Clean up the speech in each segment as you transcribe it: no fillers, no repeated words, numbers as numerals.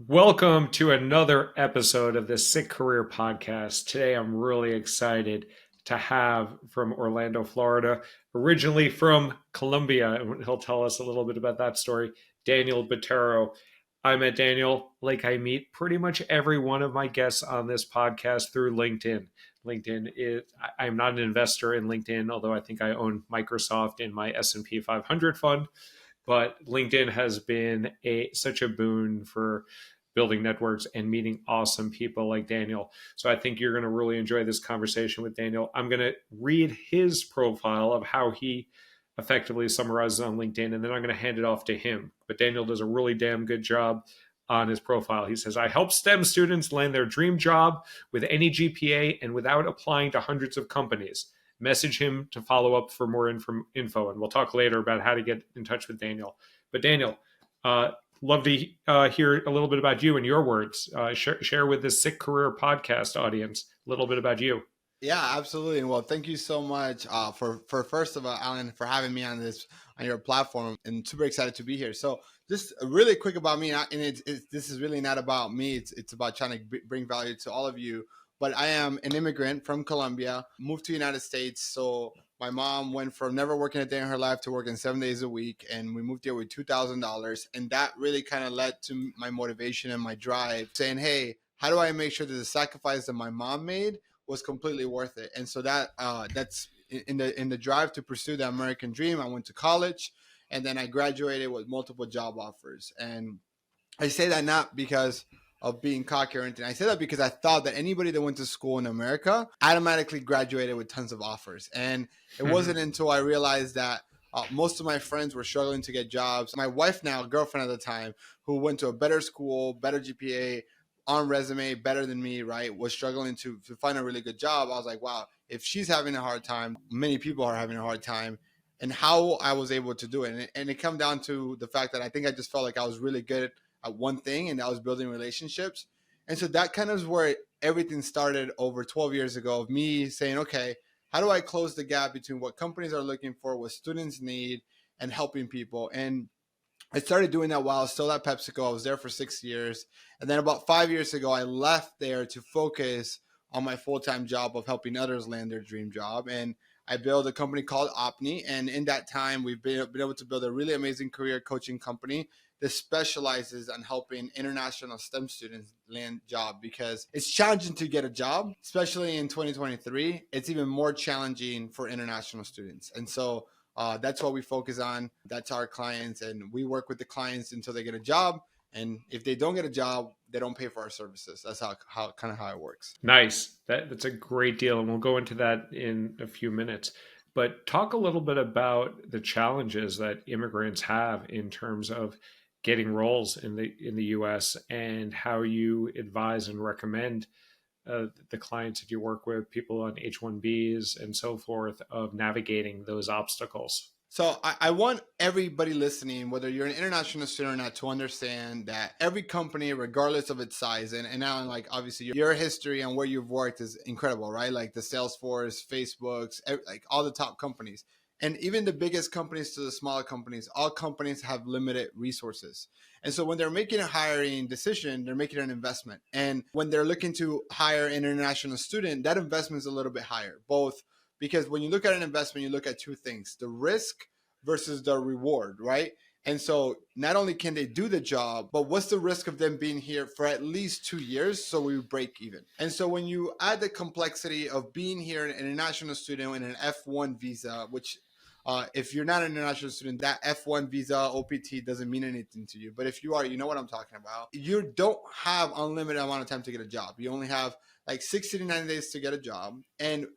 Welcome to another episode of the Sick Career Podcast. Today, I'm really excited to have from Orlando, Florida, originally from Colombia, and he'll tell us a little bit about that story, Daniel Botero. I met Daniel like I meet pretty much every one of my guests on this podcast through LinkedIn. LinkedIn is I'm not an investor in LinkedIn, although I think I own Microsoft in my S&P 500 fund, but LinkedIn has been a such a boon for building networks and meeting awesome people like Daniel. So I think you're going to really enjoy this conversation with Daniel. I'm going to read his profile of how he effectively summarizes on LinkedIn, and then I'm going to hand it off to him. But Daniel does a really damn good job on his profile. He says, I help STEM students land their dream job with any GPA and without applying to hundreds of companies. Message him to follow up for more info, and we'll talk later about how to get in touch with Daniel. But Daniel, love to hear a little bit about you and your words. Share with the Sick Career Podcast audience a little bit about you. Yeah, absolutely. Well, thank you so much for first of all, Alan, for having me on your platform, and super excited to be here. So, just really quick about me, and this is really not about me. It's about trying to bring value to all of you. But I am an immigrant from Colombia, moved to the United States. So my mom went from never working a day in her life to working 7 days a week, and we moved here with $2,000, and that really kind of led to my motivation and my drive, saying, "Hey, how do I make sure that the sacrifice that my mom made was completely worth it?" And so that's in the drive to pursue the American dream. I went to college, and then I graduated with multiple job offers. And I say that not because of being cocky or anything. I say that because I thought that anybody that went to school in America automatically graduated with tons of offers. And it wasn't until I realized that most of my friends were struggling to get jobs. My wife now, girlfriend at the time, who went to a better school, better GPA, on resume, better than me, right, was struggling to find a really good job. I was like, wow, if she's having a hard time, many people are having a hard time. And how I was able to do it. And it come down to the fact that I think I just felt like I was really good at one thing, and that was building relationships. And so that kind of is where everything started over 12 years ago, of me saying, okay, how do I close the gap between what companies are looking for, what students need, and helping people? And I started doing that while I was still at PepsiCo. I was there for 6 years. And then about 5 years ago, I left there to focus on my full-time job of helping others land their dream job. And I built a company called Opni. And in that time, we've been able to build a really amazing career coaching company that specializes on helping international STEM students land job, because it's challenging to get a job, especially in 2023. It's even more challenging for international students. And so that's what we focus on. That's our clients, and we work with the clients until they get a job. And if they don't get a job, they don't pay for our services. That's how kind of how it works. Nice. That's a great deal, and we'll go into that in a few minutes. But talk a little bit about the challenges that immigrants have in terms of getting roles in the U.S. and how you advise and recommend the clients that you work with, people on H-1Bs and so forth, of navigating those obstacles. So I want everybody listening, whether you're an international student or not, to understand that every company, regardless of its size, and now like obviously your history and where you've worked is incredible, right? Like the Salesforce, Facebooks, like all the top companies, and even the biggest companies to the smaller companies, all companies have limited resources. And so when they're making a hiring decision, they're making an investment. And when they're looking to hire an international student, that investment is a little bit higher, both because when you look at an investment, you look at two things: the risk versus the reward, right? And so not only can they do the job, but what's the risk of them being here for at least 2 years so we break even? And so when you add the complexity of being here, an international student in an F1 visa, which if you're not an international student, that F1 visa OPT doesn't mean anything to you. But if you are, you know what I'm talking about. You don't have unlimited amount of time to get a job. You only have like 60 to 90 days to get a job. And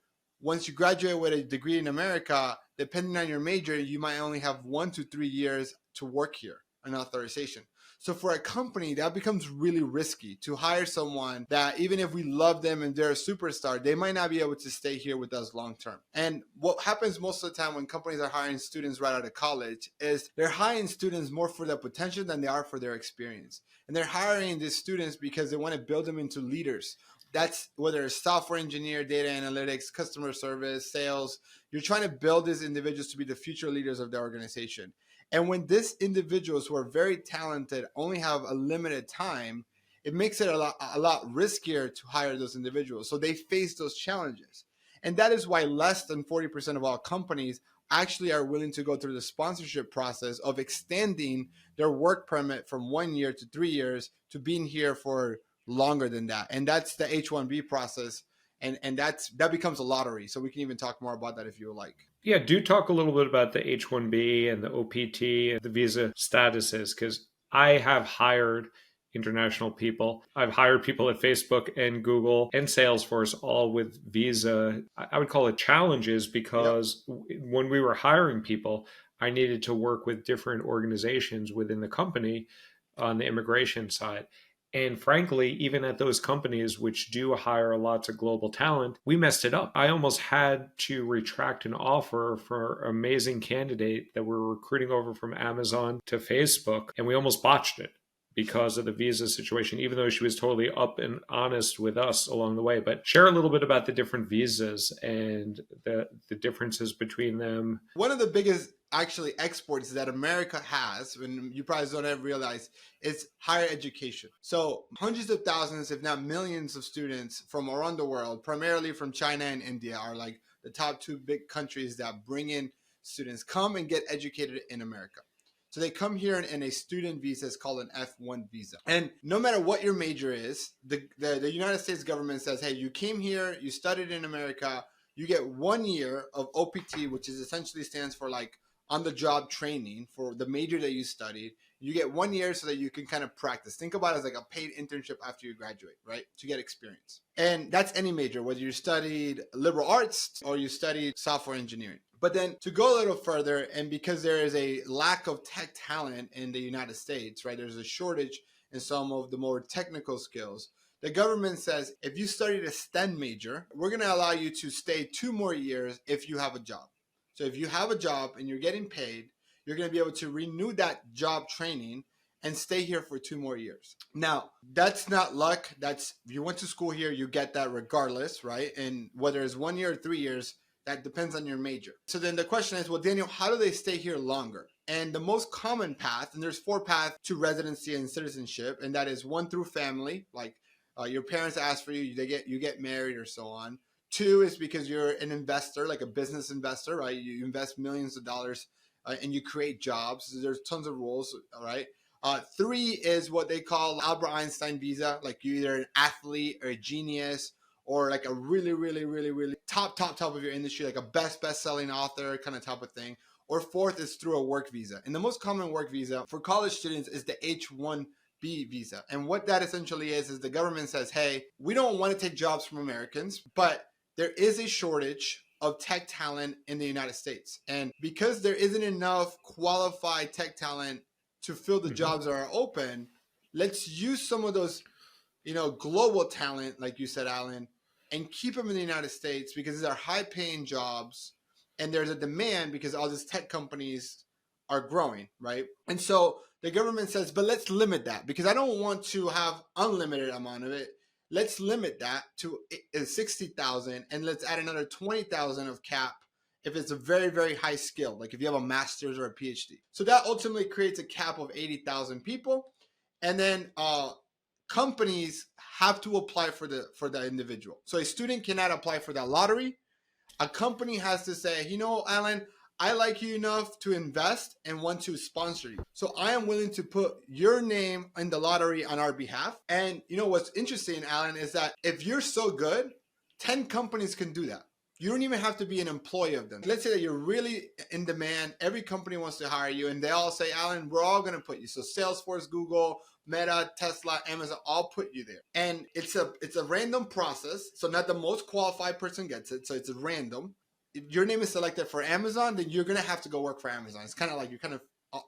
once you graduate with a degree in America, depending on your major, you might only have 1 to 3 years to work here, an authorization. So for a company, that becomes really risky to hire someone that, even if we love them and they're a superstar, they might not be able to stay here with us long term. And what happens most of the time when companies are hiring students right out of college is they're hiring students more for their potential than they are for their experience. And they're hiring these students because they want to build them into leaders. That's whether it's software engineer, data analytics, customer service, sales. You're trying to build these individuals to be the future leaders of the organization. And when these individuals who are very talented only have a limited time, it makes it a lot riskier to hire those individuals. So they face those challenges. And that is why less than 40% of all companies actually are willing to go through the sponsorship process of extending their work permit from 1 year to 3 years to being here for longer than that. And that's the H-1B process. And that becomes a lottery. So we can even talk more about that if you would like. Yeah, do talk a little bit about the H-1B and the OPT and the visa statuses, because I have hired international people. I've hired people at Facebook and Google and Salesforce, all with visa, I would call it challenges, because when we were hiring people, I needed to work with different organizations within the company on the immigration side. And frankly, even at those companies which do hire lots of global talent, we messed it up. I almost had to retract an offer for an amazing candidate that we're recruiting over from Amazon to Facebook, and we almost botched it because of the visa situation, even though she was totally up and honest with us along the way. But share a little bit about the different visas and the differences between them. One of the biggest actually exports that America has, and you probably don't ever realize, is higher education. So hundreds of thousands, if not millions of students from around the world, primarily from China and India, are like the top two big countries that bring in students, come and get educated in America. So they come here in a student visa. It's called an F1 visa. And no matter what your major is, the United States government says, hey, you came here, you studied in America, you get 1 year of OPT, which is essentially stands for like on-the-job training for the major that you studied. You get 1 year so that you can kind of practice. Think about it as like a paid internship after you graduate, right? To get experience. And that's any major, whether you studied liberal arts or you studied software engineering. But then to go a little further, and because there is a lack of tech talent in the United States, right? There's a shortage in some of the more technical skills. The government says, if you studied a STEM major, we're going to allow you to stay 2 more years if you have a job. So if you have a job and you're getting paid, you're going to be able to renew that job training and stay here for 2 more years. Now, that's not luck. That's, if you went to school here, you get that regardless, right? And whether it's 1 year or 3 years, that depends on your major. So then the question is, well, Daniel, how do they stay here longer? And the most common path, and there's 4 paths to residency and citizenship, and that is 1 through family, like your parents ask for you, you get married or so on. 2 is because you're an investor, like a business investor, right? You invest millions of dollars and you create jobs. There's tons of rules, all right? 3 is what they call Albert Einstein visa, like you're either an athlete or a genius or like a really, really, really, really top of your industry, like a best-selling author kind of type of thing. Or 4th is through a work visa. And the most common work visa for college students is the H-1B visa. And what that essentially is the government says, hey, we don't want to take jobs from Americans, but there is a shortage of tech talent in the United States. And because there isn't enough qualified tech talent to fill the jobs that are open, let's use some of those, global talent, like you said, Alan, and keep them in the United States because these are high paying jobs and there's a demand because all these tech companies are growing, right? And so the government says, but let's limit that because I don't want to have unlimited amount of it. Let's limit that to 60,000 and let's add another 20,000 of cap if it's a very, very high skill, like if you have a master's or a PhD. So that ultimately creates a cap of 80,000 people. And then companies have to apply for the individual. So a student cannot apply for that lottery. A company has to say, Alan, I like you enough to invest and want to sponsor you. So I am willing to put your name in the lottery on our behalf. And what's interesting, Alan, is that if you're so good, 10 companies can do that. You don't even have to be an employee of them. Let's say that you're really in demand. Every company wants to hire you and they all say, Alan, we're all going to put you. So Salesforce, Google, Meta, Tesla, Amazon, all put you there. And it's a random process. So not the most qualified person gets it. So it's random. If your name is selected for Amazon, then you're going to have to go work for Amazon. It's kind of like you're kind of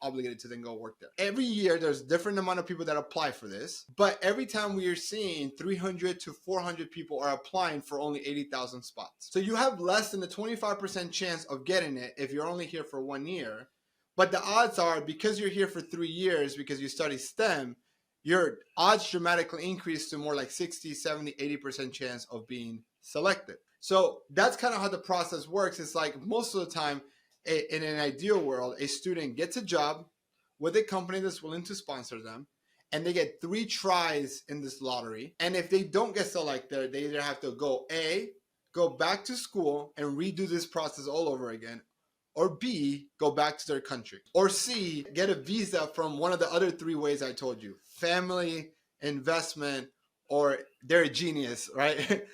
obligated to then go work there. Every year, there's a different amount of people that apply for this. But every time we are seeing 300 to 400 people are applying for only 80,000 spots. So you have less than a 25% chance of getting it if you're only here for 1 year. But the odds are, because you're here for 3 years, because you study STEM, your odds dramatically increase to more like 60, 70, 80% chance of being selected. So that's kind of how the process works. It's like most of the time, in an ideal world, a student gets a job with a company that's willing to sponsor them. and they get 3 tries in this lottery. And if they don't get selected, they either have to go back to school and redo this process all over again, or B, go back to their country, or C, get a visa from one of the other 3 ways I told you: family, investment, or they're a genius, right?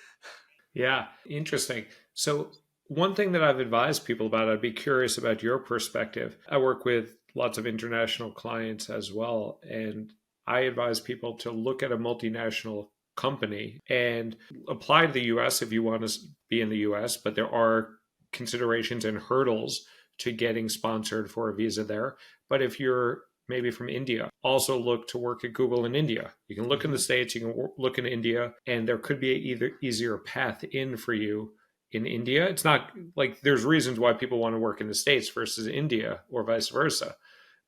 Yeah, interesting. So, one thing that I've advised people about, I'd be curious about your perspective. I work with lots of international clients as well, and I advise people to look at a multinational company and apply to the US if you want to be in the US, but there are considerations and hurdles to getting sponsored for a visa there. But if you're maybe from India, also look to work at Google in India. You can look in the States, you can look in India, and there could be an either easier path in for you in India. It's not like there's reasons why people want to work in the States versus India or vice versa.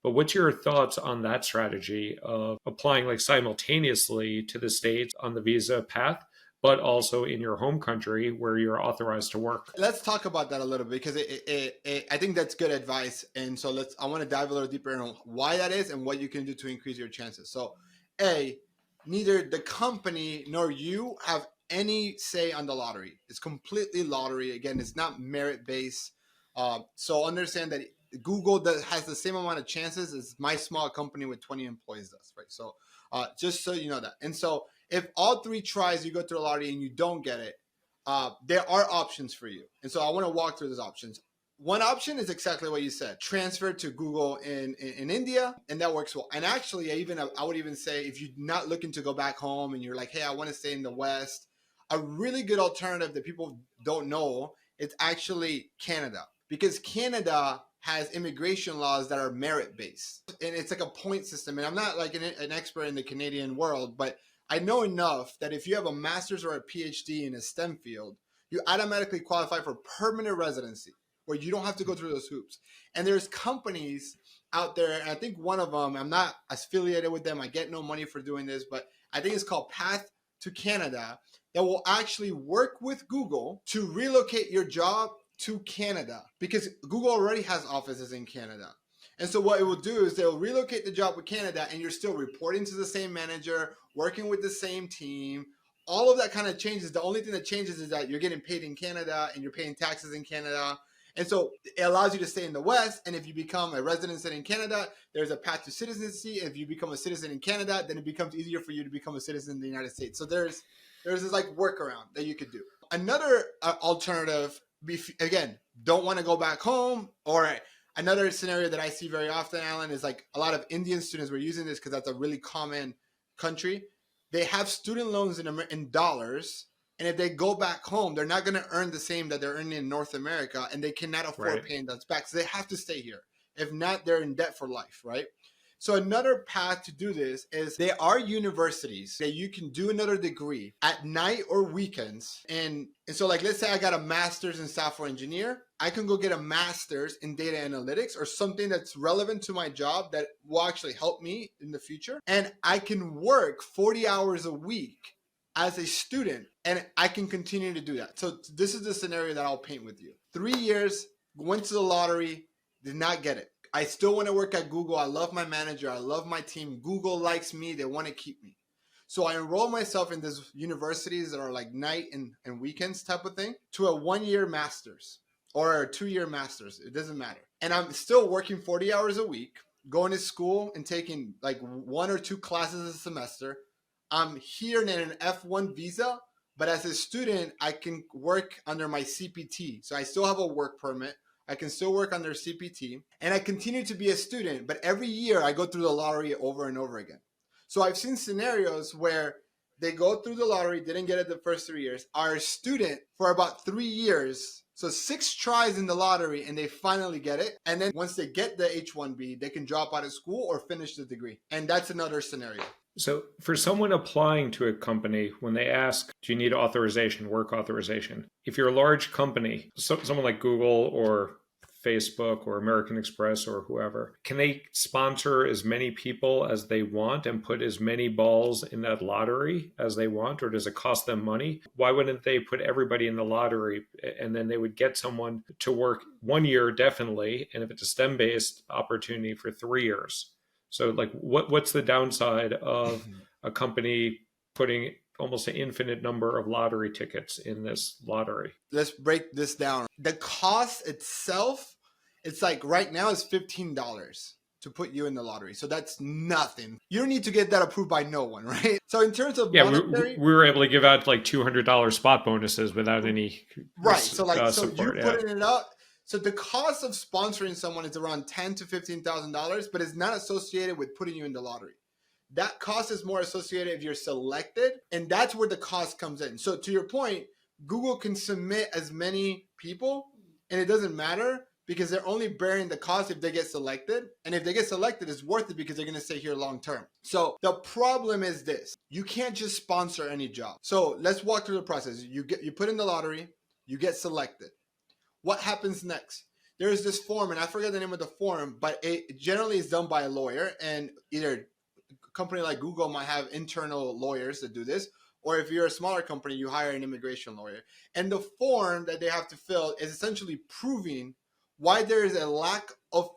But what's your thoughts on that strategy of applying like simultaneously to the States on the visa path, but also in your home country where you're authorized to work? Let's talk about that a little bit, because I think that's good advice. And so I want to dive a little deeper into why that is and what you can do to increase your chances. So neither the company nor you have any say on the lottery. It's completely lottery. Again, it's not merit based. So understand that Google has the same amount of chances as my small company with 20 employees does, right? So just so you know that. And so if all 3 tries you go through the lottery and you don't get it, there are options for you. And so I want to walk through those options. One option is exactly what you said: transfer to Google in India, and that works well. And actually, I would even say, if you're not looking to go back home and you're like, hey, I want to stay in the West, a really good alternative that people don't know is actually Canada, because Canada has immigration laws that are merit based, and it's like a point system. And I'm not like an expert in the Canadian world, but I know enough that if you have a master's or a PhD in a STEM field, you automatically qualify for permanent residency, where you don't have to go through those hoops. And there's companies out there, and I think one of them, I'm not affiliated with them, I get no money for doing this, but I think it's called Path to Canada, that will actually work with Google to relocate your job to Canada, because Google already has offices in Canada. And so what it will do is they'll relocate the job with Canada, and you're still reporting to the same manager, working with the same team. All of that kind of changes. The only thing that changes is that you're getting paid in Canada and you're paying taxes in Canada. And so it allows you to stay in the West. And if you become a resident in Canada, there's a path to citizenship. If you become a citizen in Canada, then it becomes easier for you to become a citizen in the United States. So there's this like workaround that you could do. Another alternative, again, don't want to go back home, or another scenario that I see very often, Alan, is like a lot of Indian students were using this because that's a really common country. They have student loans in dollars, and if they go back home, they're not going to earn the same that they're earning in North America, and they cannot afford paying those back. So they have to stay here. If not, they're in debt for life, right? So another path to do this is there are universities that you can do another degree at night or weekends. And so like, let's say I got a master's in software engineer. I can go get a master's in data analytics, or something that's relevant to my job that will actually help me in the future. And I can work 40 hours a week as a student, and I can continue to do that. So this is the scenario that I'll paint with you. 3 years, went to the lottery, did not get it. I still want to work at Google. I love my manager. I love my team. Google likes me. They want to keep me. So I enroll myself in these universities that are like night and weekends type of thing, to a 1-year master's or a 2-year master's. It doesn't matter. And I'm still working 40 hours a week, going to school and taking like 1 or 2 classes a semester. I'm here in an F1 visa, but as a student, I can work under my CPT. So I still have a work permit. I can still work under CPT, and I continue to be a student, but every year I go through the lottery over and over again. So I've seen scenarios where they go through the lottery, didn't get it the first 3 years, are a student for about 3 years. So 6 tries in the lottery, and they finally get it. And then once they get the H-1B, they can drop out of school or finish the degree. And that's another scenario. So for someone applying to a company, when they ask, do you need authorization, work authorization? If you're a large company, someone like Google or Facebook or American Express or whoever, can they sponsor as many people as they want and put as many balls in that lottery as they want, or does it cost them money? Why wouldn't they put everybody in the lottery, and then they would get someone to work 1 year definitely, and if it's a STEM-based opportunity, for 3 years? So like what's the downside of a company putting almost an infinite number of lottery tickets in this lottery? Let's break this down. The cost itself, it's like right now is $15 to put you in the lottery. So that's nothing. You don't need to get that approved by no one, right? So in terms of Yeah, monetary, we were able to give out like $200 spot bonuses without any right. So like, so support. you putting it up. So the cost of sponsoring someone is around $10,000 to $15,000, but it's not associated with putting you in the lottery. That cost is more associated if you're selected, and that's where the cost comes in. So to your point, Google can submit as many people, and it doesn't matter because they're only bearing the cost if they get selected. And if they get selected, it's worth it because they're going to stay here long term. So the problem is this: you can't just sponsor any job. So let's walk through the process. You put in the lottery, you get selected. What happens next? There is this form, and I forget the name of the form, but it generally is done by a lawyer, and either a company like Google might have internal lawyers that do this, or if you're a smaller company, you hire an immigration lawyer. And the form that they have to fill is essentially proving why there is a lack of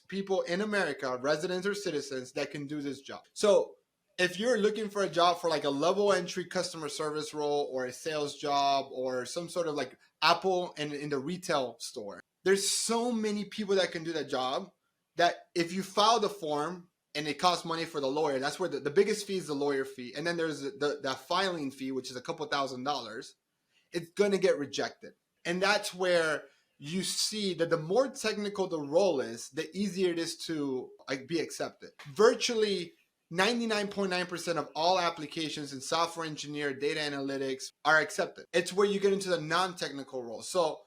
people in America, residents or citizens, that can do this job. So if you're looking for a job for like a level entry customer service role or a sales job or some sort of like Apple in the retail store, there's so many people that can do that job that if you file the form and it costs money for the lawyer, that's where the biggest fee is the lawyer fee. And then there's the filing fee, which is a couple $1,000s. It's going to get rejected. And that's where you see that the more technical the role is, the easier it is to be accepted. Virtually 99.9% of all applications in software engineer, data analytics are accepted. It's where you get into the non-technical role. So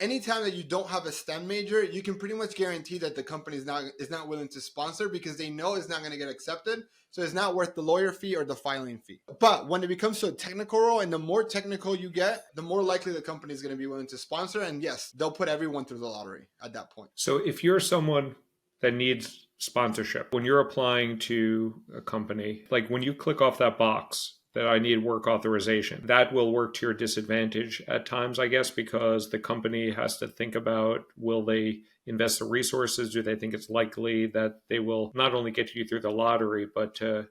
anytime that you don't have a STEM major, you can pretty much guarantee that the company is not willing to sponsor because they know it's not going to get accepted. So it's not worth the lawyer fee or the filing fee. But when it becomes to a technical role, and the more technical you get, the more likely the company is going to be willing to sponsor. And yes, they'll put everyone through the lottery at that point. So if you're someone that needs sponsorship, when you're applying to a company, like when you click off that box that I need work authorization, that will work to your disadvantage at times, I guess, because the company has to think about, will they invest the resources? Do they think it's likely that they will not only get you through the lottery, but to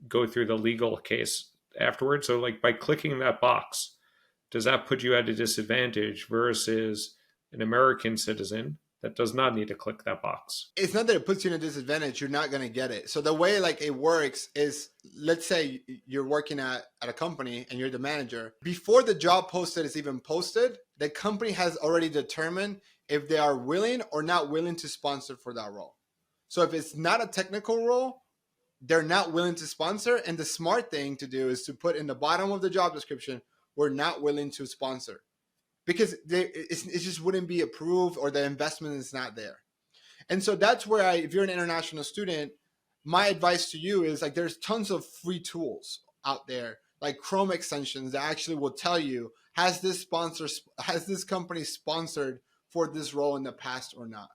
go through the legal case afterwards? So like by clicking that box, does that put you at a disadvantage versus an American citizen that does not need to click that box? It's not that it puts you in a disadvantage. You're not going to get it. So the way like it works is, let's say you're working at a company and you're the manager. Before the job posted is even posted, the company has already determined if they are willing or not willing to sponsor for that role. So if it's not a technical role, they're not willing to sponsor. And the smart thing to do is to put in the bottom of the job description, we're not willing to sponsor. Because it just wouldn't be approved or the investment is not there. And so that's where if you're an international student, my advice to you is like there's tons of free tools out there, like Chrome extensions that actually will tell you, has this company sponsored for this role in the past or not?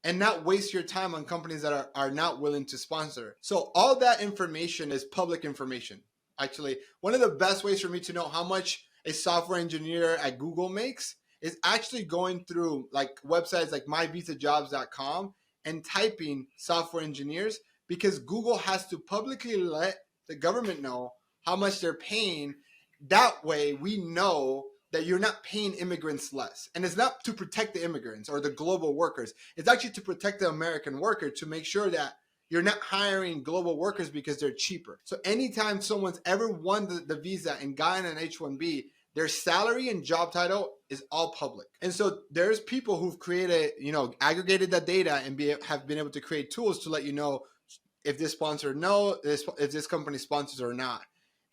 And not waste your time on companies that are not willing to sponsor. So all that information is public information. Actually, one of the best ways for me to know how much a software engineer at Google makes is actually going through like websites like myvisajobs.com and typing software engineers, because Google has to publicly let the government know how much they're paying. That way we know that you're not paying immigrants less. And it's not to protect the immigrants or the global workers. It's actually to protect the American worker, to make sure that you're not hiring global workers because they're cheaper. So anytime someone's ever won the visa and gotten an H-1B, their salary and job title is all public. And so there's people who've created, aggregated that data and have been able to create tools to let you know if this sponsor if this company sponsors or not.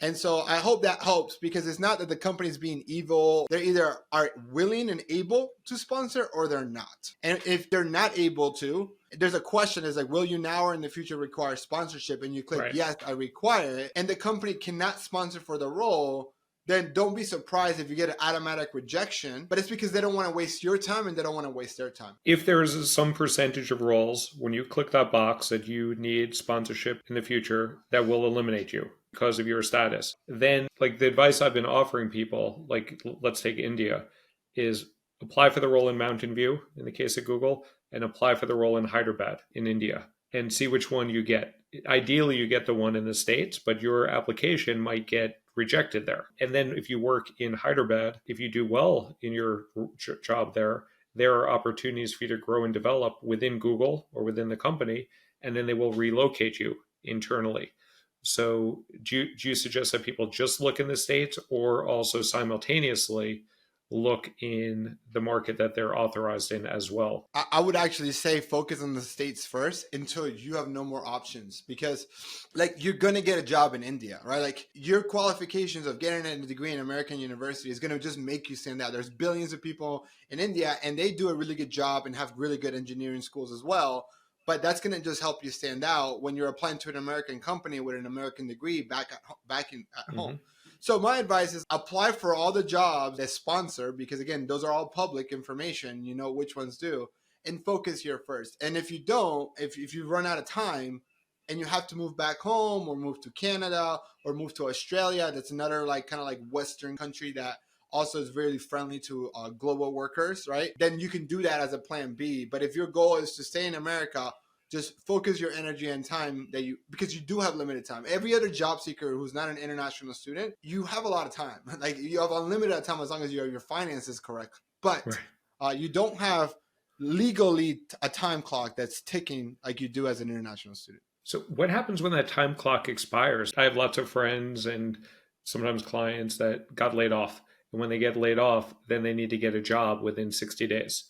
And so I hope that helps, because it's not that the company's being evil. They either are willing and able to sponsor or they're not. And if they're not able to, there's a question is like, will you now or in the future require sponsorship? And you click, right, yes, I require it. And the company cannot sponsor for the role. Then don't be surprised if you get an automatic rejection, but it's because they don't want to waste your time and they don't want to waste their time. If there's some percentage of roles, when you click that box that you need sponsorship in the future, that will eliminate you because of your status, then like the advice I've been offering people, like let's take India, is apply for the role in Mountain View in the case of Google and apply for the role in Hyderabad in India. and see which one you get. Ideally, you get the one in the States, but your application might get rejected there. And then if you work in Hyderabad, if you do well in your job there are opportunities for you to grow and develop within Google or within the company, and then they will relocate you internally. So do you suggest that people just look in the States or also simultaneously look in the market that they're authorized in as well? I would actually say focus on the States first until you have no more options, because like you're going to get a job in India, right? Like your qualifications of getting a degree in American university is going to just make you stand out. There's billions of people in India and they do a really good job and have really good engineering schools as well. But that's going to just help you stand out when you're applying to an American company with an American degree back at home. So my advice is apply for all the jobs that sponsor, because again, those are all public information. You know which ones do, and focus here first. And if you don't, if you run out of time and you have to move back home or move to Canada or move to Australia, that's another like kind of like Western country that also is very friendly to global workers, right? Then you can do that as a plan B. But if your goal is to stay in America, just focus your energy and time because you do have limited time. Every other job seeker who's not an international student, you have a lot of time. Like you have unlimited time as long as your finances correct. But you don't have legally a time clock that's ticking like you do as an international student. So what happens when that time clock expires? I have lots of friends and sometimes clients that got laid off. And when they get laid off, then they need to get a job within 60 days.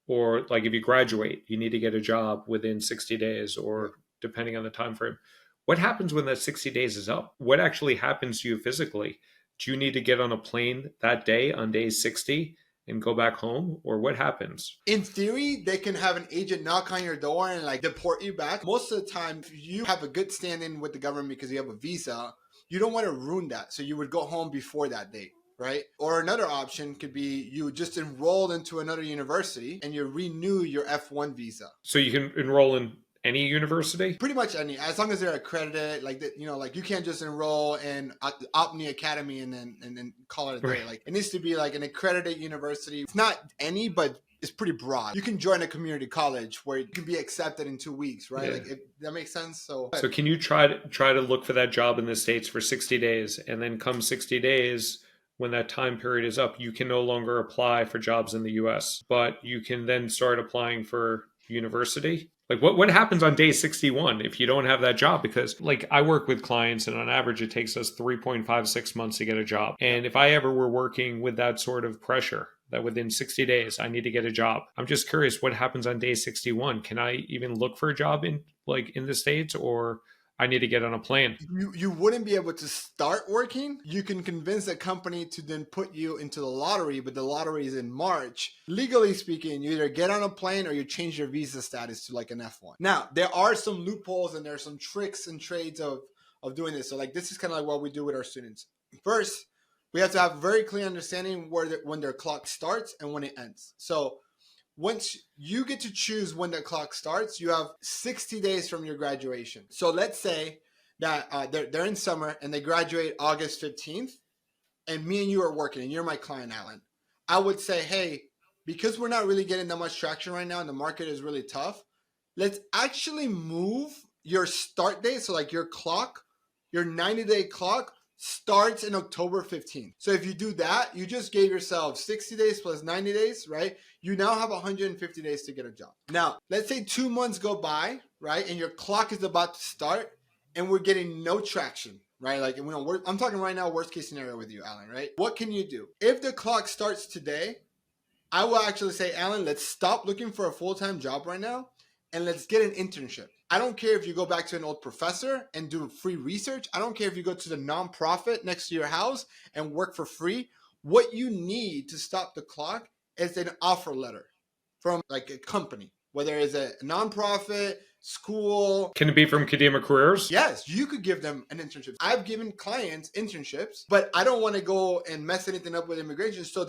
Or like if you graduate, you need to get a job within 60 days or depending on the time frame. What happens when that 60 days is up? What actually happens to you physically? Do you need to get on a plane that day on day 60 and go back home, or what happens? In theory, they can have an agent knock on your door and like deport you back. Most of the time, if you have a good standing with the government because you have a visa, you don't want to ruin that. So you would go home before that date. Right? Or another option could be you just enroll into another university and you renew your F1 visa. So you can enroll in any university? Pretty much any, as long as they're accredited. Like that, like you can't just enroll in Opni Academy and then call it a day. Right. Like it needs to be like an accredited university. It's not any, but it's pretty broad. You can join a community college where you can be accepted in 2 weeks, right? Yeah. Like that makes sense. So can you try to look for that job in the States for 60 days, and then come 60 days when that time period is up, you can no longer apply for jobs in the US, but you can then start applying for university? Like what happens on day 61 if you don't have that job? Because like I work with clients and on average it takes us 3.56 months to get a job. And if I ever were working with that sort of pressure that within 60 days I need to get a job, I'm just curious what happens on day 61. Can I even look for a job in the States, or I need to get on a plane? You wouldn't be able to start working. You can convince a company to then put you into the lottery, but the lottery is in March. Legally speaking, you either get on a plane or you change your visa status to like an F1. Now, there are some loopholes and there are some tricks and trades of doing this. So like this is kind of like what we do with our students. First, we have to have a very clear understanding when their clock starts and when it ends. So once you get to choose when the clock starts, you have 60 days from your graduation. So let's say that they're in summer and they graduate August 15th, and me and you are working and you're my client, Alan. I would say, hey, because we're not really getting that much traction right now and the market is really tough, let's actually move your start date. So like your clock, your 90-day clock starts in October 15th. So if you do that, you just gave yourself 60 days plus 90 days, right? You now have 150 days to get a job. Now, let's say 2 months go by, right? And your clock is about to start and we're getting no traction, right? Like, I'm talking right now, worst case scenario with you, Alan, right? What can you do? If the clock starts today, I will actually say, Alan, let's stop looking for a full-time job right now and let's get an internship. I don't care if you go back to an old professor and do free research. I don't care if you go to the nonprofit next to your house and work for free. What you need to stop the clock is an offer letter from like a company, whether it's a nonprofit, school. Can it be from Kadima Careers? Yes, you could give them an internship. I've given clients internships, but I don't want to go and mess anything up with immigration. So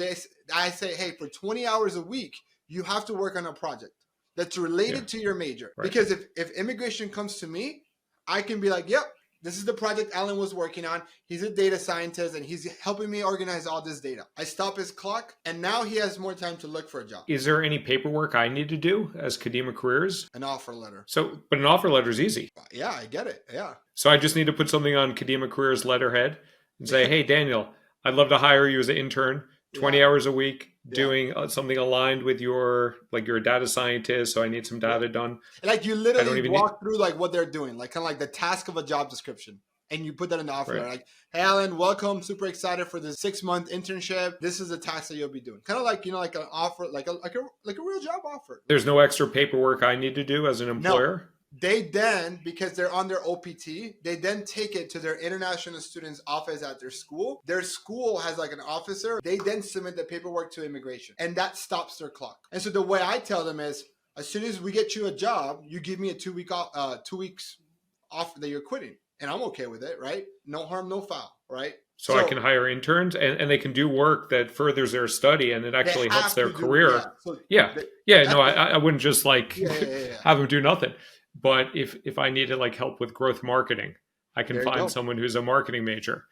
I say, hey, for 20 hours a week, you have to work on a project that's related to your major. Right. Because if immigration comes to me, I can be like, yep, This is the project Alan was working on. He's a data scientist and he's helping me organize all this data. I stop his clock and now he has more time to look for a job. Is there any paperwork I need to do as Kadima Careers? An offer letter. So, but an offer letter is easy. Yeah, I get it. Yeah. So I just need to put something on Kadima Careers letterhead and say, hey, Daniel, I'd love to hire you as an intern, 20 hours a week, doing something aligned with your, like you're a data scientist, so I need some data done. Like you literally walk through like what they're doing, like kind of like the task of a job description. And you put that in the offer letter, like, hey, Alan, welcome. Super excited for this 6-month internship. This is the task that you'll be doing. Kind of like, like an offer, like a real job offer. There's no extra paperwork I need to do as an employer? No. They then, because they're on their OPT, they then take it to their international students office at their school. Their school has like an officer. They then submit the paperwork to immigration and that stops their clock. And so the way I tell them is, as soon as we get you a job, you give me a 2 weeks off that you're quitting. And I'm okay with it, right? No harm, no foul, right? So I can hire interns and they can do work that furthers their study and it actually helps their career. I wouldn't just like have them do nothing. But if I need to like help with growth marketing, I can find someone who's a marketing major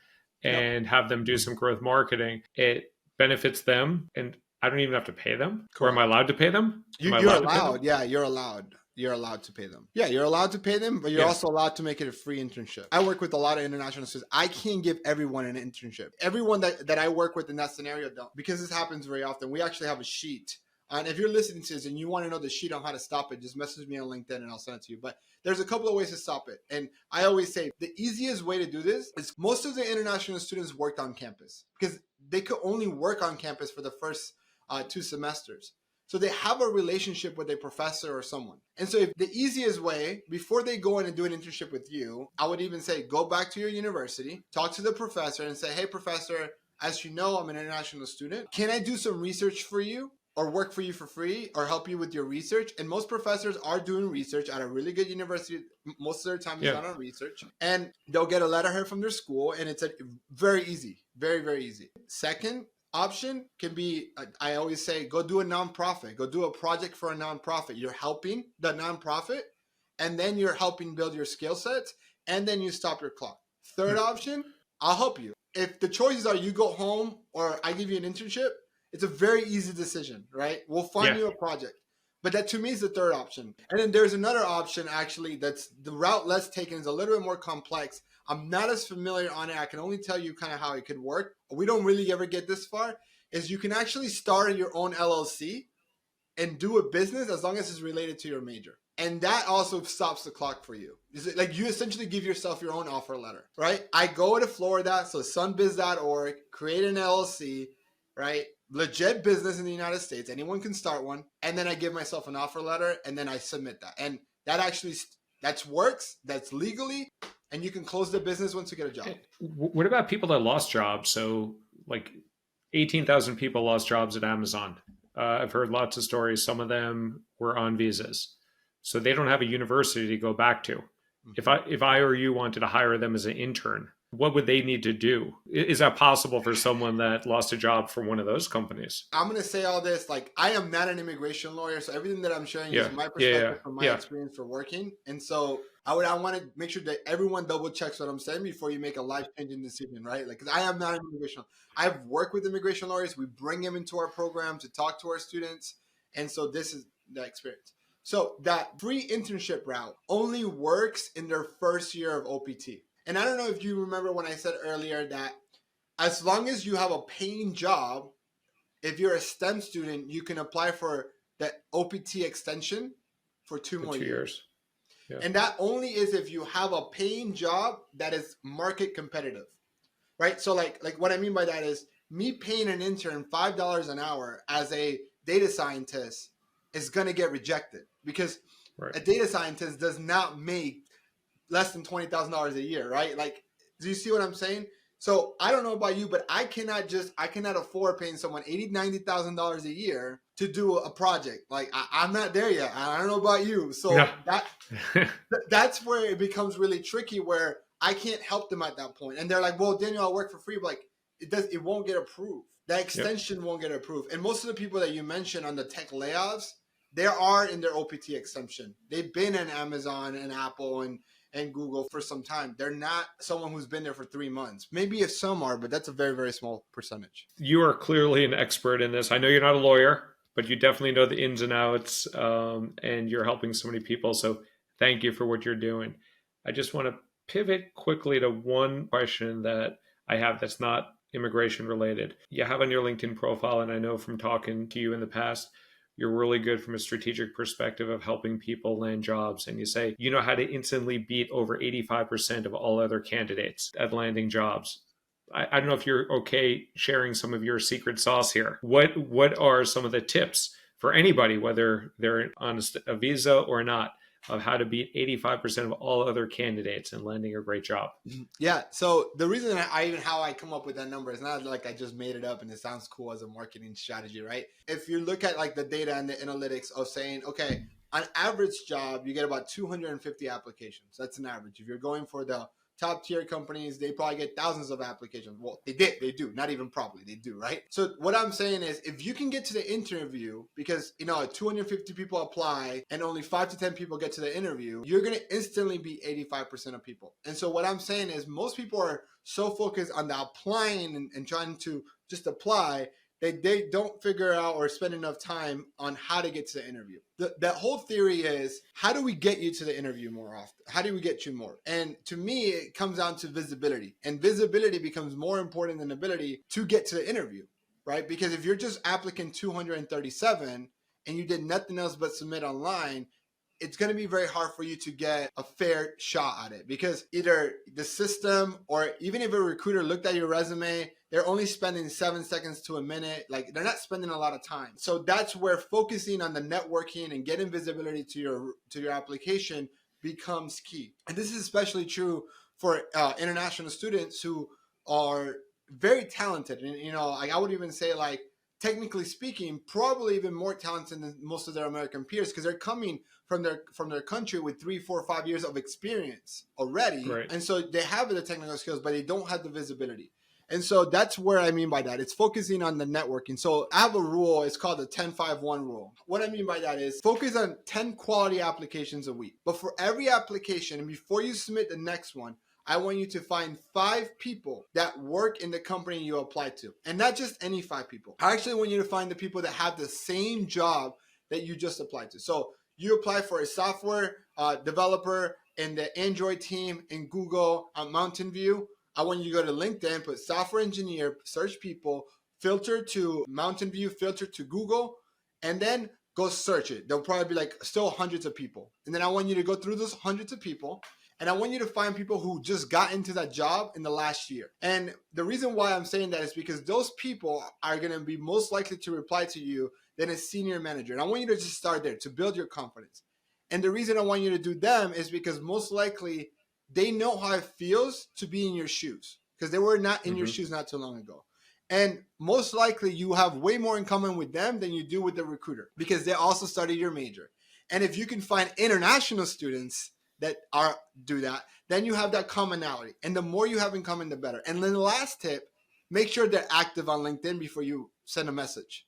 and have them do some growth marketing. It benefits them and I don't even have to pay them. Correct. Or am I allowed to pay them? You're allowed. Yeah, you're allowed. You're allowed to pay them. Yeah, you're allowed to pay them, but you're also allowed to make it a free internship. I work with a lot of international students. I can't give everyone an internship. Everyone that I work with in that scenario don't, because this happens very often. We actually have a sheet. And if you're listening to this and you want to know the sheet on how to stop it, just message me on LinkedIn and I'll send it to you. But there's a couple of ways to stop it. And I always say the easiest way to do this is most of the international students worked on campus because they could only work on campus for the first 2 semesters. So they have a relationship with a professor or someone. And so if the easiest way, before they go in and do an internship with you, I would even say, go back to your university, talk to the professor and say, hey, professor, as you know, I'm an international student. Can I do some research for you or work for you for free or help you with your research? And most professors are doing research at a really good university. Most of their time is done on research. And they'll get a letterhead from their school and it's very easy, very, very easy. Second option can be, I always say, go do a nonprofit, go do a project for a nonprofit. You're helping the nonprofit and then you're helping build your skill sets and then you stop your clock. Third option, I'll help you. If the choices are you go home or I give you an internship, it's a very easy decision, right? We'll find you a project. But that to me is the third option. And then there's another option actually that's the route less taken is a little bit more complex. I'm not as familiar on it. I can only tell you kind of how it could work. We don't really ever get this far. Is you can actually start your own LLC and do a business as long as it's related to your major. And that also stops the clock for you. Is it like you essentially give yourself your own offer letter, right? I go to Florida, so sunbiz.org, create an LLC, right? Legit business in the United States. Anyone can start one. And then I give myself an offer letter and then I submit that. And that actually, that works. That's legally. And you can close the business once you get a job. What about people that lost jobs? So like 18,000 people lost jobs at Amazon. I've heard lots of stories. Some of them were on visas. So they don't have a university to go back to. Mm-hmm. If I or you wanted to hire them as an intern, what would they need to do? Is that possible for someone that lost a job from one of those companies? I'm going to say all this, like I am not an immigration lawyer. So everything that I'm sharing is my perspective from my experience for working. And so I want to make sure that everyone double checks what I'm saying before you make a life-changing decision, right? Like, 'cause I am not an immigration. I've worked with immigration lawyers. We bring them into our program to talk to our students. And so this is the experience. So that free internship route only works in their first year of OPT. And I don't know if you remember when I said earlier that as long as you have a paying job, if you're a STEM student, you can apply for the OPT extension for 2 more years. Yeah. And that only is if you have a paying job that is market competitive, right? So like what I mean by that is me paying an intern $5 an hour as a data scientist is going to get rejected because a data scientist does not make less than $20,000 a year, right? Like, do you see what I'm saying? So I don't know about you, but I cannot afford paying someone $80,000, $90,000 a year to do a project. Like I'm not there yet. I don't know about you. So that's where it becomes really tricky where I can't help them at that point. And they're like, well, Daniel, I'll work for free. But like it won't get approved. That extension won't get approved. And most of the people that you mentioned on the tech layoffs, they are in their OPT exemption. They've been in Amazon and Apple and and Google for some time. They're not someone who's been there for 3 months. Maybe if some are, but that's a very, very small percentage. You are clearly an expert in this. I know you're not a lawyer, but you definitely know the ins and outs, and you're helping so many people. So thank you for what you're doing. I just want to pivot quickly to one question that I have that's not immigration related. You have on your LinkedIn profile, and I know from talking to you in the past, you're really good from a strategic perspective of helping people land jobs. And you say you know how to instantly beat over 85% of all other candidates at landing jobs. I don't know if you're okay sharing some of your secret sauce here. What are some of the tips for anybody, whether they're on a visa or not, of how to beat 85% of all other candidates and landing a great job? Yeah. So the reason I even how I come up with that number is not like I just made it up and it sounds cool as a marketing strategy, right? If you look at like the data and the analytics of saying, okay, on average job, you get about 250 applications. That's an average. If you're going for the top tier companies, they probably get thousands of applications. Well, they do, not even probably, they do, right? So what I'm saying is if you can get to the interview, because 250 people apply and only 5 to 10 people get to the interview, you're going to instantly beat 85% of people. And so what I'm saying is most people are so focused on the applying and trying to just apply, they don't figure out or spend enough time on how to get to the interview. That whole theory is, how do we get you to the interview more often? How do we get you more? And to me, it comes down to visibility. And visibility becomes more important than ability to get to the interview, right? Because if you're just applicant 237 and you did nothing else but submit online, it's going to be very hard for you to get a fair shot at it, because either the system or even if a recruiter looked at your resume, they're only spending 7 seconds to a minute. Like, they're not spending a lot of time. So that's where focusing on the networking and getting visibility to your application becomes key. And this is especially true for international students who are very talented. And, I would even say, like, technically speaking, probably even more talented than most of their American peers, because they're coming from their country with 3, 4, 5 years of experience already. Right. And so they have the technical skills, but they don't have the visibility. And so that's where I mean by that. It's focusing on the networking. So I have a rule. It's called the 10-5-1 rule. What I mean by that is focus on 10 quality applications a week. But for every application, and before you submit the next one, I want you to find 5 people that work in the company you apply to. And not just any 5 people. I actually want you to find the people that have the same job that you just applied to. So you apply for a software developer in the Android team in Google Mountain View. I want you to go to LinkedIn, put software engineer, search people, filter to Mountain View, filter to Google, and then go search it. There'll probably be like still hundreds of people. And then I want you to go through those hundreds of people, and I want you to find people who just got into that job in the last year. And the reason why I'm saying that is because those people are going to be most likely to reply to you than a senior manager. And I want you to just start there to build your confidence. And the reason I want you to do them is because most likely they know how it feels to be in your shoes, because they were not in your shoes not too long ago. And most likely you have way more in common with them than you do with the recruiter, because they also studied your major. And if you can find international students that do that, then you have that commonality. And the more you have in common, the better. And then the last tip, make sure they're active on LinkedIn before you send a message.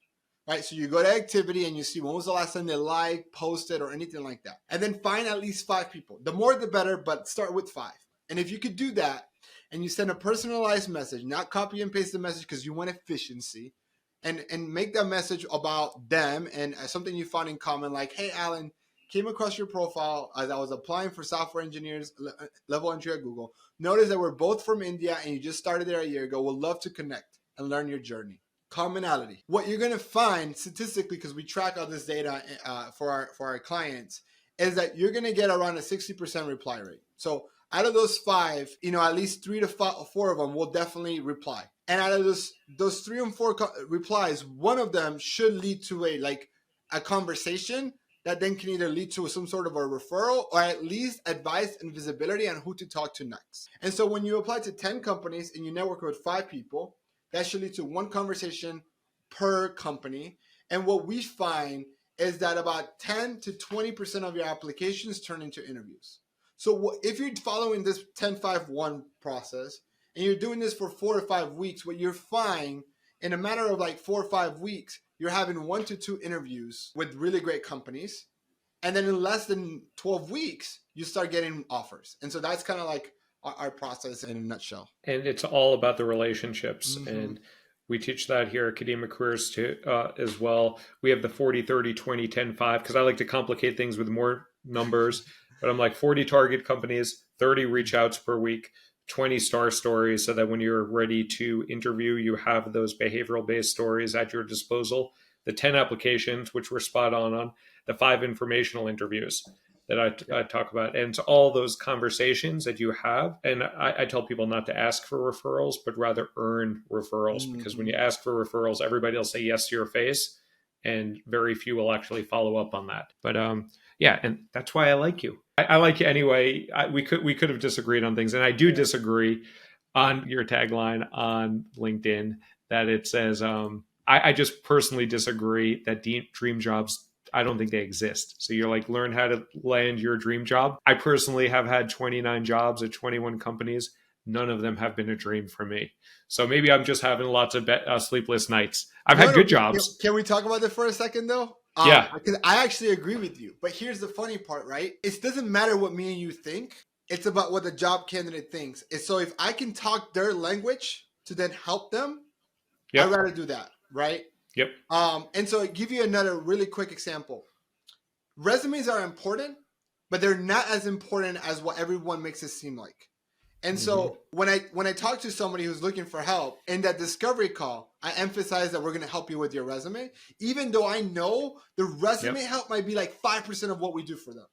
Right, so you go to activity and you see when was the last time they liked, posted, or anything like that. And then find at least 5 people. The more the better, but start with 5. And if you could do that and you send a personalized message, not copy and paste the message because you want efficiency, and make that message about them and something you found in common, like, hey, Alan, came across your profile as I was applying for software engineers level entry at Google. Notice that we're both from India and you just started there a year ago. We'd love to connect and learn your journey. Commonality. What you're going to find statistically, because we track all this data for our clients, is that you're going to get around a 60% reply rate. So out of those 5, at least 3 to 4 of them will definitely reply. And out of those 3 and 4 replies, one of them should lead to a conversation that then can either lead to some sort of a referral or at least advice and visibility on who to talk to next. And so when you apply to 10 companies and you network with 5 people, that should lead to 1 conversation per company. And what we find is that about 10 to 20% of your applications turn into interviews. So if you're following this 10-5-1 process and you're doing this for 4 or 5 weeks, what you're finding in a matter of 4 or 5 weeks, you're having 1 to 2 interviews with really great companies. And then in less than 12 weeks, you start getting offers. And so that's kind of like our process in a nutshell. And it's all about the relationships. Mm-hmm. And we teach that here at Academic Careers too, as well. We have the 40, 30, 20, 10, 5, because I like to complicate things with more numbers. But I'm like 40 target companies, 30 reach outs per week, 20 star stories, so that when you're ready to interview, you have those behavioral based stories at your disposal. The 10 applications, which we're spot on, the 5 informational interviews that I talk about. And it's all those conversations that you have. And I tell people not to ask for referrals, but rather earn referrals. Mm-hmm. Because when you ask for referrals, everybody will say yes to your face, and very few will actually follow up on that. But yeah, and that's why I like you. I like you anyway. We could have disagreed on things, and I do disagree on your tagline on LinkedIn that it says, I just personally disagree that dream jobs, I don't think they exist. So you're like, learn how to land your dream job. I personally have had 29 jobs at 21 companies. None of them have been a dream for me. So maybe I'm just having lots of sleepless nights. I've had good jobs. Can we talk about that for a second, though? Yeah. Because I actually agree with you. But here's the funny part, right? It doesn't matter what me and you think. It's about what the job candidate thinks. And so if I can talk their language to then help them, I'd rather do that, right? Yep. And so I'll give you another really quick example. Resumes are important, but they're not as important as what everyone makes it seem like. And so when I talk to somebody who's looking for help in that discovery call, I emphasize that we're going to help you with your resume, even though I know the resume help might be like 5% of what we do for them.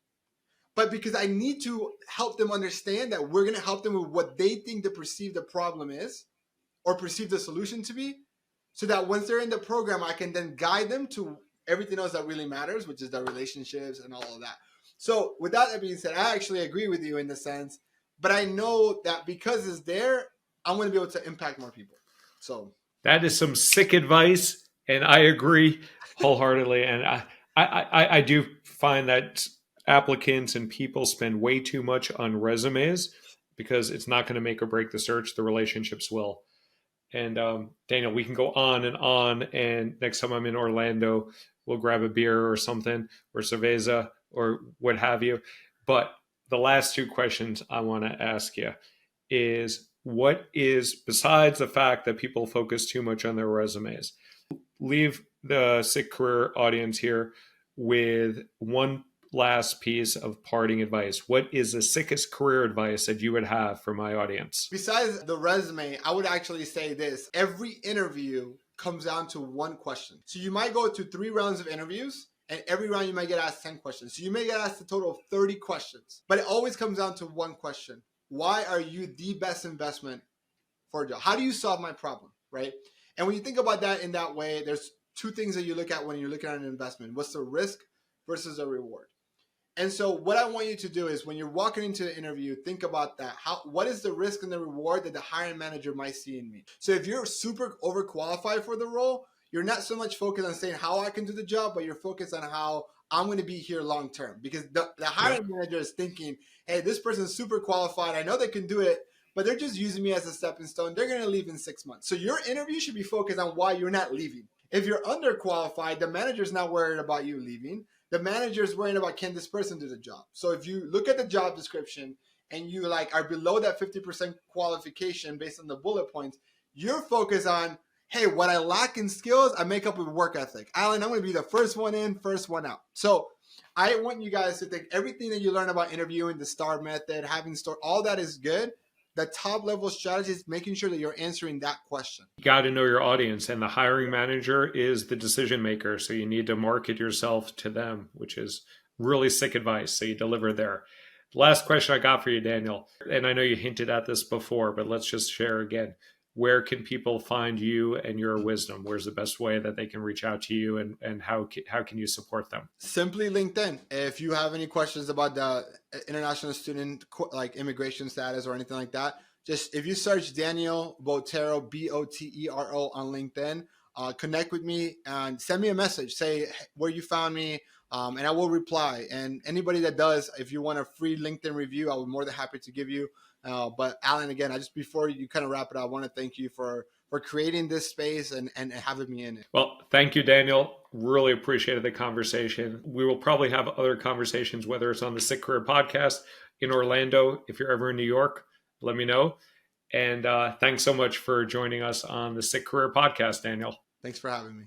But because I need to help them understand that we're going to help them with what they think the perceived the problem is or perceive the solution to be, so that once they're in the program, I can then guide them to everything else that really matters, which is the relationships and all of that. So with that being said, I actually agree with you in the sense, but I know that because it's there, I'm going to be able to impact more people. So that is some sick advice, and I agree wholeheartedly. And I do find that applicants and people spend way too much on resumes because it's not going to make or break the search. The relationships will. And Daniel, we can go on. And next time I'm in Orlando, we'll grab a beer or something, or cerveza, or what have you. But the last 2 questions I want to ask you is, what is, besides the fact that people focus too much on their resumes, leave the Sick Career audience here with one last piece of parting advice. What is the sickest career advice that you would have for my audience? Besides the resume, I would actually say this. Every interview comes down to one question. So you might go to 3 rounds of interviews, and every round you might get asked 10 questions. So you may get asked a total of 30 questions, but it always comes down to one question. Why are you the best investment for a job? How do you solve my problem, right? And when you think about that in that way, there's 2 things that you look at when you're looking at an investment. What's the risk versus the reward? And so what I want you to do is when you're walking into the interview, think about that. What is the risk and the reward that the hiring manager might see in me? So if you're super overqualified for the role, you're not so much focused on saying how I can do the job, but you're focused on how I'm going to be here long term. Because the hiring manager is thinking, hey, this person's super qualified. I know they can do it, but they're just using me as a stepping stone. They're going to leave in 6 months. So your interview should be focused on why you're not leaving. If you're underqualified, the manager's not worried about you leaving. The manager is worried about, can this person do the job? So if you look at the job description and you are below that 50% qualification based on the bullet points, you're focused on, hey, what I lack in skills, I make up with work ethic. Alan, I'm going to be the first one in, first one out. So I want you guys to think everything that you learn about interviewing, the STAR method, having STAR, all that is good. The top level strategy is making sure that you're answering that question. You got to know your audience, and the hiring manager is the decision maker. So you need to market yourself to them, which is really sick advice. So you deliver there. The last question I got for you, Daniel, and I know you hinted at this before, but let's just share again. Where can people find you and your wisdom? Where's the best way that they can reach out to you, and how can you support them? Simply LinkedIn. If you have any questions about the international student immigration status or anything like that, just if you search Daniel Botero, Botero on LinkedIn, connect with me and send me a message. Say where you found me, and I will reply. And anybody that does, if you want a free LinkedIn review, I would be more than happy to give you. But Alan, again, before you kind of wrap it up, I want to thank you for creating this space and having me in it. Well, Thank you, Daniel. Really appreciated the conversation. We will probably have other conversations, whether it's on the Sick Career Podcast in Orlando. If you're ever in New York, let me know. And thanks so much for joining us on the Sick Career Podcast, Daniel. Thanks for having me.